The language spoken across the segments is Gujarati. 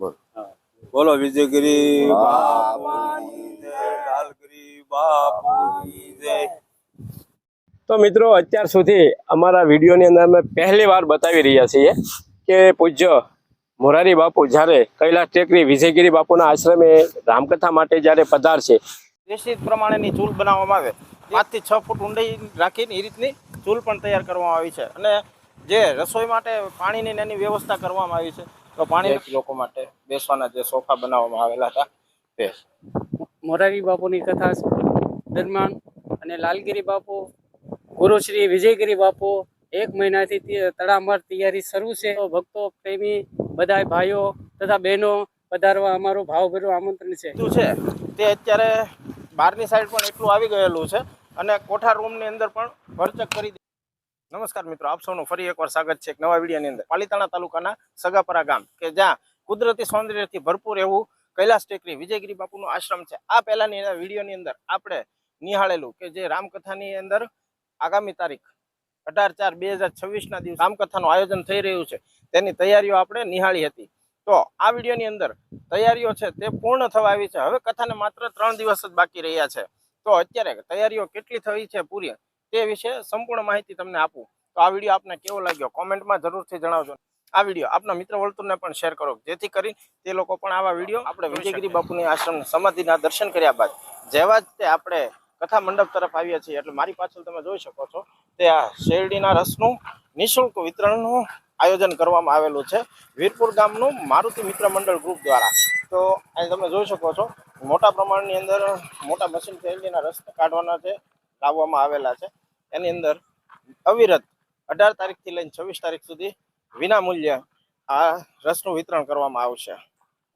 બોલ. બોલો વિજયગીરી બાપુની જય, લાલગીરી બાપુની જય। તો મિત્રો અત્યાર સુધી અમારા વિડીયોની અંદર અમે પહેલી વાર બતાવી રહ્યા છીએ કે પૂજ્ય મોરારી બાપુ જ્યારે કૈલાસ ટેકરી વિજયગીરી બાપુના આશ્રમે રામકથા માટે જ્યારે પધારશે, દેશી પ્રમાણેની ચૂલ બનાવવામાં આવે 5 થી 6 ફૂટ ઊંડાઈ રાખીને એ રીતની ચૂલ પણ તૈયાર કરવામાં આવી છે અને જે રસોઈ માટે પાણીની એની વ્યવસ્થા કરવામાં આવી છે। તો પાણી લોકો માટે બેસવાના જે સોફા બનાવવામાં આવેલા હતા તે મોરારી બાપુની કથા દરમિયાન અને લાલગીરી બાપુ ગુરુ શ્રી વિજયગીરી બાપુ 1 મહિનાથી તડામાર તૈયારી શરૂ છે। તો ભક્તો પ્રેમી બધા ભાઈઓ તથા બહેનો પધારવા અમારું ભાવભર્યું આમંત્રણ છે। શું છે તે અત્યારે બહારની સાઈડ પણ એટલું આવી ગયેલું છે અને કોઠા રૂમની અંદર પણ ભરચક કરી દે। નમસ્કાર મિત્રો, આપ સૌનું ફરી એકવાર સ્વાગત છે એક નવા વિડીયોની અંદર। પાલીતાણા તાલુકાના સગાપરા ગામ કે જ્યાં કુદરતી સૌંદર્યથી ભરપૂર એવું કૈલાસ ટેકરી વિજયગીરી બાપુનો આશ્રમ છે। આ પહેલાની વિડીયોની અંદર આપણે નિહાળેલું કે જે રામકથાની અંદર આગામી તારીખ 18/4/2026 દિવસ રામકથાનું આયોજન થઈ રહ્યું છે તેની તૈયારીઓ આપણે નિહાળી હતી। તો આ વિડીયોની અંદર તૈયારીઓ છે તે પૂર્ણ થવા આવી છે। હવે કથાને માત્ર 3 દિવસ જ બાકી રહ્યા છે। તો અત્યારે તૈયારીઓ કેટલી થઈ છે પૂરી તે વિશે સંપૂર્ણ માહિતી તમને આપું। તો આ વિડીયો આપને કેવો લાગ્યો કોમેન્ટમાં જરૂરથી જણાવજો। આ વિડીયો આપના મિત્ર વર્તુળને પણ શેર કરો જેથી કરી તે લોકો પણ આવા વિડીયો આપણે વિજયગીરી બાપુની આશ્રમ સમાધિના દર્શન કર્યા બાદ જેવા જ તે આપણે કથા મંડપ તરફ આવ્યા છીએ એટલે મારી પાછળ તમે જોઈ શકો છો તે આ શેરડીના રસનું નિઃશુલ્ક વિતરણનું આયોજન કરવામાં આવેલું છે વીરપુર ગામનું મારુતિ મિત્ર મંડળ ગ્રુપ દ્વારા। તો અહીં તમે જોઈ શકો છો મોટા પ્રમાણની અંદર મોટા મશીન શેરડીના રસ કાઢવાના છે લાવવામાં આવેલા છે। એની અંદર અવિરત 18 તારીખથી લઈને 26 તારીખ સુધી વિના મૂલ્ય આ રસનું વિતરણ કરવામાં આવશે।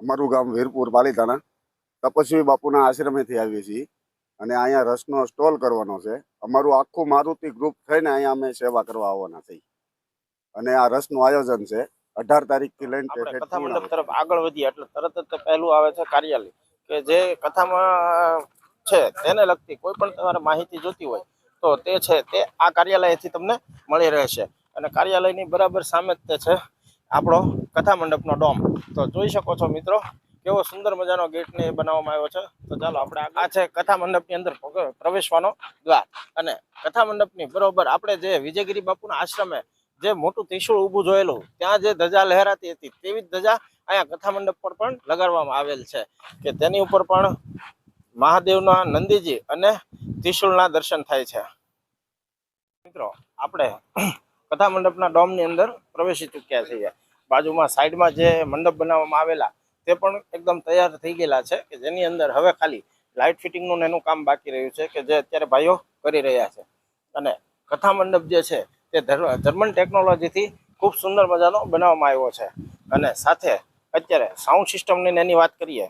અમારું ગામ વીરપુર પાલીતાણા તપસ્વી બાપુના આશ્રમેથી આવીએ છીએ અને અહીંયા રસનો સ્ટોલ કરવાનો છે। અમારું આખું મારુતિ ગ્રુપ થઈને અહીંયા અમે સેવા કરવા આવવાના છીએ અને આ રસનું આયોજન છે 18 તારીખથી લઈને આપણે કથા મંડપ તરફ આગળ વધીએ એટલે તરત જ પહેલું આવે છે કાર્યાલય કે જે કથામાં છે તેને લગતી કોઈ પણ તમારે માહિતી જોતી હોય તો તે છે તે આ કાર્યાલયથી તમને મળી રહેશે અને કાર્યાલયની બરાબર સામે જ તે છે આપણો કથા મંડપનો ડોમ। તો જોઈ શકો છો મિત્રો કેવો સુંદર મજાનો ગેટ ને બનાવવામાં આવ્યો છે। તો ચાલો આપણે આ છે કથા મંડપની અંદર પ્રવેશવાનો દ્વાર અને કથા મંડપની બરોબર આપણે જે વિજયગીરી બાપુના આશ્રમે જે મોટું ત્રિશુળ ઊભું જોયેલું ત્યાં જે ધજા લહેરાતી હતી તેવી જ ધજા અહીંયા કથા મંડપ પર પણ લગાડવામાં આવેલ છે કે તેની ઉપર પણ મહાદેવના નંદીજી અને ત્રિશુળના દર્શન થાય છે। મિત્રો આપણે કથા મંડપના ડોમની અંદર પ્રવેશી ચૂક્યા છીએ। બાજુમાં સાઈડમાં જે મંડપ બનાવવામાં આવેલા તે પણ એકદમ તૈયાર થઈ ગયેલા છે કે જેની અંદર હવે ખાલી લાઇટ ફિટિંગનું એનું કામ બાકી રહ્યું છે કે જે અત્યારે ભાઈઓ કરી રહ્યા છે અને કથા મંડપ જે છે તે જર્મન ટેકનોલોજીથી ખૂબ સુંદર મજાનો બનાવવામાં આવ્યો છે અને સાથે અત્યારે સાઉન્ડ સિસ્ટમની એની વાત કરીએ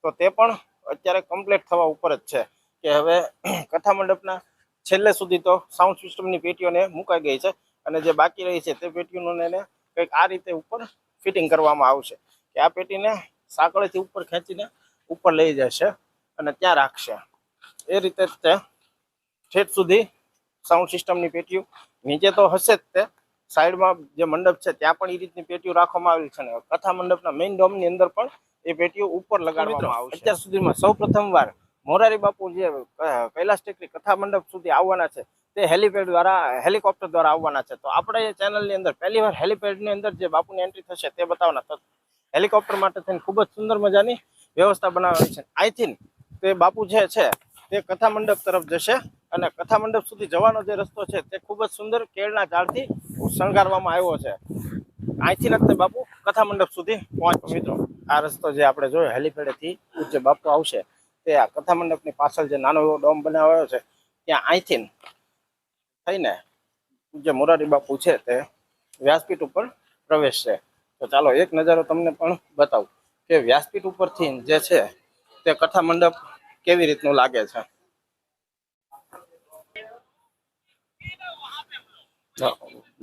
તો તે પણ અત્યારે કમ્પ્લીટ થવા ઉપર જ છે કે હવે કથા મંડપના છેલ્લે સુધી તો સાઉન્ડ સિસ્ટમની પેટીઓને મુકાઈ ગઈ છે અને જે બાકી રહી છે તે પેટીઓને એને કંઈક આ રીતે ઉપર ફિટિંગ કરવામાં આવશે કે આ પેટીને સાંકળેથી ઉપર ખેંચીને ઉપર લઈ જશે અને ત્યાં રાખશે। એ રીતે તે ઠેઠ સુધી સાઉન્ડ સિસ્ટમની પેટીઓ નીચે તો હશે જ તે સાઈડમાં જે મંડપ છે ત્યાં પણ એ રીતની પેટીઓ રાખવામાં આવેલી છે ને કથા મંડપના મેઇન ડોમની અંદર પણ એ પેટીઓ ઉપર લગાડવામાં આવશે। અત્યાર સુધીમાં સૌ પ્રથમવાર મોરારી બાપુ જે કૈલાસ ટેકરી કથા મંડપ સુધી આવવાના છે તે હેલિપેડ દ્વારા હેલિકોપ્ટર દ્વારા આવવાના છે। તો આપણે ચેનલની અંદર પહેલીવાર હેલિપેડની અંદર જે બાપુની એન્ટ્રી થશે તે બતાવવાના। તો હેલિકોપ્ટર માટે થઈને ખૂબ જ સુંદર મજાની વ્યવસ્થા બનાવવાની છે। અહીંથી તે બાપુ જે છે તે કથા મંડપ તરફ જશે અને કથા મંડપ સુધી જવાનો જે રસ્તો છે તે ખૂબ જ સુંદર કેળના ઝાડથી શણગારવામાં આવ્યો છે। અહીંથી નથી બાપુ કથા મંડપ સુધી પહોંચશે। મિત્રો આ રસ્તો જે આપણે જોયો હેલિપેડથી જે બાપુ આવશે તે આ કથા મંડપની પાછળ જે નાનો એવો ડોમ બનાવ્યો છે ત્યાં અહીંથી થઈને પૂજ્ય મોરારી બાપુ છે તે વ્યાસપીઠ ઉપર પ્રવેશશે। તો ચાલો એક નજારો તમને પણ બતાવું કે વ્યાસપીઠ ઉપરથી જે છે તે કથા મંડપ કેવી રીતનું લાગે છે।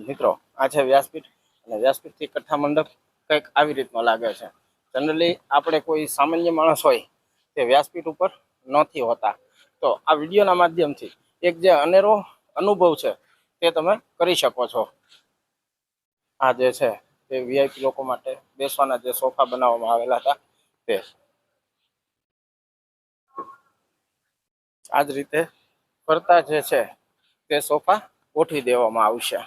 મિત્રો આ છે વ્યાસપીઠ અને વ્યાસપીઠથી કથા મંડપ કંઈક આવી રીતનો લાગે છે। જનરલી આપણે કોઈ સામાન્ય માણસ હોય તે વ્યાસપીઠ ઉપર નથી હોતા। તો આ વિડીયોના માધ્યમથી એક જે અનેરો અનુભવ છે તે તમે કરી શકો છો। આ જે છે તે વીઆઈપી લોકો માટે બેસવાના જે સોફા બનાવવામાં આવેલા હતા તે આ જ રીતે ફરતા જે છે તે સોફા ગોઠવી દેવામાં આવશે.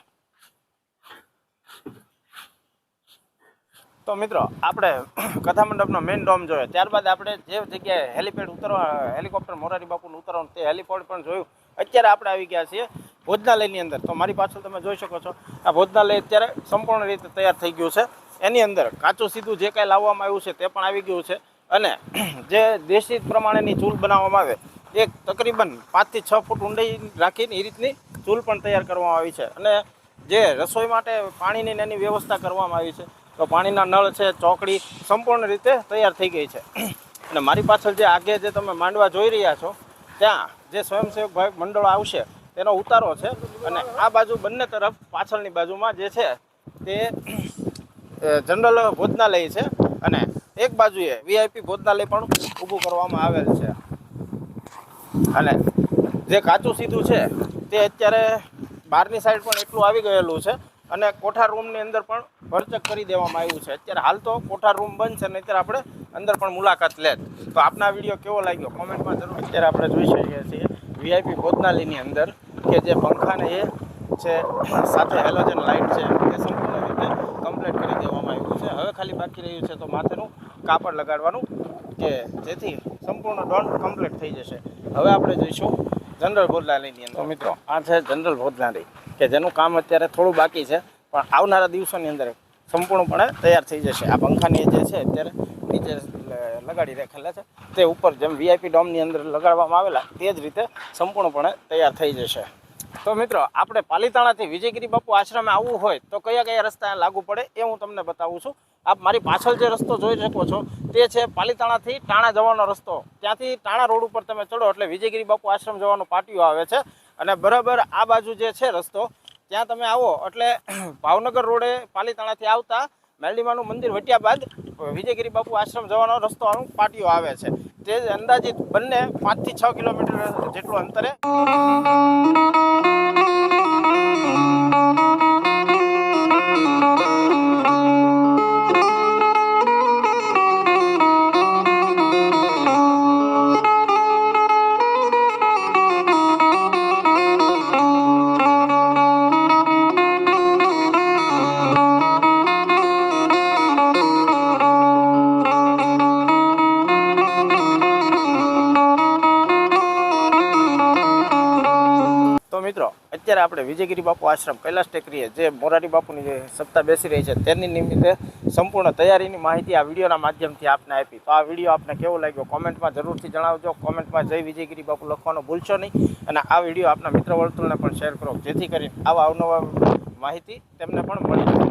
તો મિત્રો આપણે કથા મંડપનો મેઇન ડોમ જોયો, ત્યારબાદ આપણે જે જગ્યાએ હેલિપેડ ઉતરવા હેલિકોપ્ટર મોરારી બાપુનું ઉતરવાનું તે હેલિપેડ પણ જોયું. અત્યારે આપણે આવી ગયા છીએ ભોજનાલયની અંદર. તો મારી પાછળ તમે જોઈ શકો છો આ ભોજનાલય અત્યારે સંપૂર્ણ રીતે તૈયાર થઈ ગયું છે. એની અંદર કાચું સીધું જે કાંઈ લાવવામાં આવ્યું છે તે પણ આવી ગયું છે અને જે દેશી પ્રમાણેની ચૂલ બનાવવામાં આવે એક તકરીબન 5 થી 6 ફૂટ ઊંડાઈ રાખીને એ રીતની ચૂલ પણ તૈયાર કરવામાં આવી છે અને જે રસોઈ માટે પાણીની એની વ્યવસ્થા કરવામાં આવી છે. તો પાણીના નળ છે, ચોકડી સંપૂર્ણ રીતે તૈયાર થઈ ગઈ છે. અને મારી પાછળ જે આગે જે તમે માંડવા જોઈ રહ્યા છો ત્યાં જે સ્વયંસેવક ભાઈ મંડળો આવશે તેનો ઉતારો છે અને આ બાજુ બંને તરફ પાછળની બાજુમાં જે છે તે જનરલ ભોજનાલય છે અને એક બાજુએ વીઆઈપી ભોજનાલય પણ ઊભું કરવામાં આવેલ છે. અને જે કાચું સીધું છે તે અત્યારે બહારની સાઈડ પણ એટલું આવી ગયેલું છે અને કોઠાર રૂમની અંદર પણ ભરચક કરી દેવામાં આવ્યું છે. અત્યારે હાલ તો કોઠાર રૂમ બંધ છે અને અત્યારે આપણે અંદર પણ મુલાકાત લે. તો આપના વિડીયો કેવો લાગ્યો કોમેન્ટમાં જરૂર. અત્યારે આપણે જોઈ શકીએ છીએ વીઆઈપી ભોજનાલયની અંદર કે જે પંખાને એ છે સાથે હેલોજન લાઇટ છે તે સંપૂર્ણ રીતે કમ્પ્લીટ કરી દેવામાં આવ્યું છે. હવે ખાલી બાકી રહ્યું છે તો માથેનું કાપડ લગાડવાનું કે જેથી સંપૂર્ણ ડોન કમ્પ્લીટ થઈ જશે. હવે આપણે જોઈશું જનરલ ભોજનાલયની અંદર. તો મિત્રો આ છે જનરલ ભોજનાલય કે જેનું કામ અત્યારે થોડું બાકી છે પણ આવનારા દિવસોની અંદર સંપૂર્ણપણે તૈયાર થઈ જશે. આ પંખાની જે છે અત્યારે નીચે લગાડી રાખેલા છે તે ઉપર જેમ વીઆઈપી ડોમની અંદર લગાડવામાં આવેલા તે જ રીતે સંપૂર્ણપણે તૈયાર થઈ જશે. તો મિત્રો આપણે પાલીતાણાથી વિજયગીરી બાપુ આશ્રમે આવવું હોય તો કયા કયા રસ્તા લાગુ પડે એ હું તમને બતાવું છું. આપ મારી પાછળ જે રસ્તો જોઈ શકો છો તે છે પાલીતાણાથી ટાણા જવાનો રસ્તો. ત્યાંથી ટાણા રોડ ઉપર તમે ચડો એટલે વિજયગીરી બાપુ આશ્રમ જવાનો પાટિયો આવે છે અને બરાબર આ બાજુ જે છે રસ્તો ત્યાં તમે આવો એટલે ભાવનગર રોડે પાલીતાણાથી આવતા મેલડીમાનું મંદિર વટ્યા બાદ વિજયગીરી બાપુ આશ્રમ જવાનો રસ્તો પાટિયો આવે છે. તે અંદાજિત બંને 5 થી 6 કિલોમીટર જેટલું અંતરે અત્યારે આપણે વિજયગીરી બાપુ આશ્રમ કૈલાસ ટેકરીએ જે મોરારી બાપુની જે સપ્તાહ બેસી રહી છે તેની નિમિત્તે સંપૂર્ણ તૈયારીની માહિતી આ વિડીયોના માધ્યમથી આપને આપી. તો આ વિડીયો આપને કેવો લાગ્યો કોમેન્ટમાં જરૂરથી જણાવજો. કોમેન્ટમાં જય વિજયગીરી બાપુ લખવાનું ભૂલશો નહીં અને આ વિડીયો આપના મિત્ર વર્તુળને પણ શેર કરો જેથી કરીને આવા અવનવા માહિતી તેમને પણ મળી રહે.